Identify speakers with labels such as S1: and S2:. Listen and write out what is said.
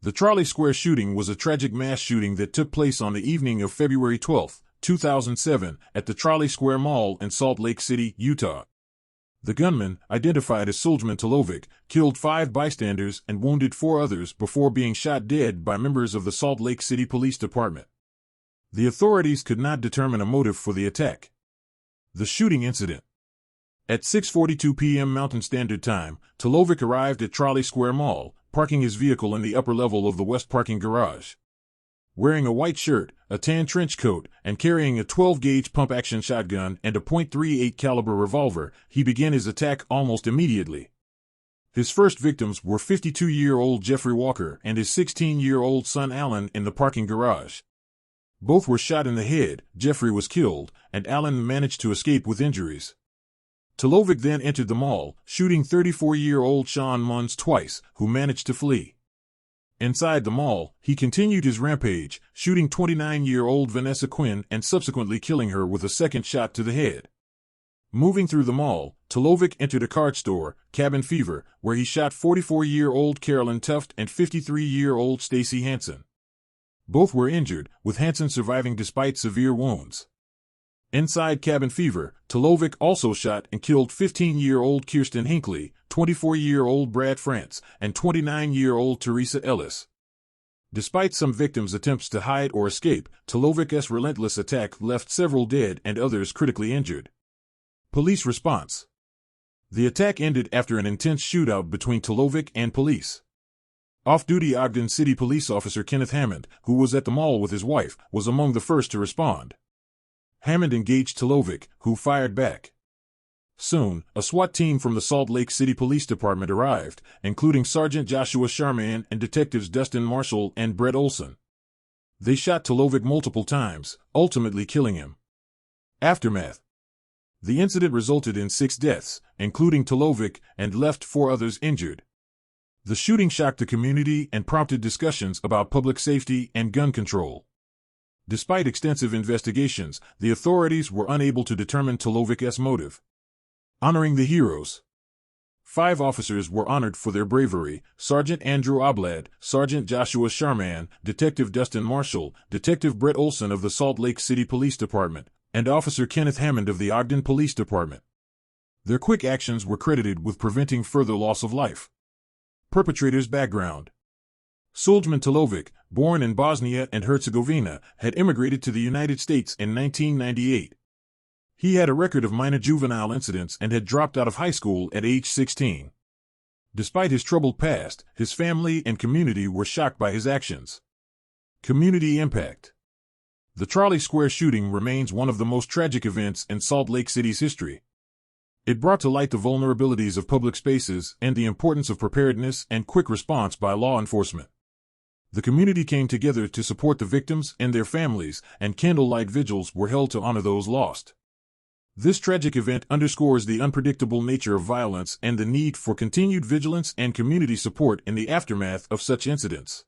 S1: The Trolley Square shooting was a tragic mass shooting that took place on the evening of February 12, 2007, at the Trolley Square Mall in Salt Lake City, Utah. The gunman, identified as Sulejman Talovic, killed 5 bystanders and wounded 4 others before being shot dead by members of the Salt Lake City Police Department. The authorities could not determine a motive for the attack. The shooting incident. At 6:42 p.m. Mountain Standard Time, Talovic arrived at Trolley Square Mall, parking his vehicle in the upper level of the west parking garage. Wearing a white shirt, a tan trench coat, and carrying a 12-gauge pump-action shotgun and a .38 caliber revolver, he began his attack almost immediately. His first victims were 52-year-old Jeffrey Walker and his 16-year-old son Alan in the parking garage. Both were shot in the head. Jeffrey was killed, and Alan managed to escape with injuries. Talovic then entered the mall, shooting 34-year-old Sean Munns twice, who managed to flee. Inside the mall, he continued his rampage, shooting 29-year-old Vanessa Quinn and subsequently killing her with a second shot to the head. Moving through the mall, Talovic entered a card store, Cabin Fever, where he shot 44-year-old Carolyn Tuft and 53-year-old Stacy Hansen. Both were injured, with Hansen surviving despite severe wounds. Inside Cabin Fever, Talovic also shot and killed 15-year-old Kirsten Hinckley, 24-year-old Brad France, and 29-year-old Teresa Ellis. Despite some victims' attempts to hide or escape, Talovic's relentless attack left several dead and others critically injured. Police response. The attack ended after an intense shootout between Talovic and police. Off-duty Ogden City police officer Kenneth Hammond, who was at the mall with his wife, was among the first to respond. Hammond engaged Talovic, who fired back. Soon, a SWAT team from the Salt Lake City Police Department arrived, including Sergeant Joshua Sharman and detectives Dustin Marshall and Brett Olson. They shot Talovic multiple times, ultimately killing him. Aftermath. The incident resulted in 6 deaths, including Talovic, and left 4 others injured. The shooting shocked the community and prompted discussions about public safety and gun control. Despite extensive investigations, the authorities were unable to determine Talovic's motive. Honoring the heroes. 5 officers were honored for their bravery: Sergeant Andrew Oblad, Sergeant Joshua Sharman, Detective Dustin Marshall, Detective Brett Olson of the Salt Lake City Police Department, and Officer Kenneth Hammond of the Ogden Police Department. Their quick actions were credited with preventing further loss of life. Perpetrator's background. Sulejman Talovic, born in Bosnia and Herzegovina, had immigrated to the United States in 1998. He had a record of minor juvenile incidents and had dropped out of high school at age 16. Despite his troubled past, his family and community were shocked by his actions. Community impact. The Trolley Square shooting remains one of the most tragic events in Salt Lake City's history. It brought to light the vulnerabilities of public spaces and the importance of preparedness and quick response by law enforcement. The community came together to support the victims and their families, and candlelight vigils were held to honor those lost. This tragic event underscores the unpredictable nature of violence and the need for continued vigilance and community support in the aftermath of such incidents.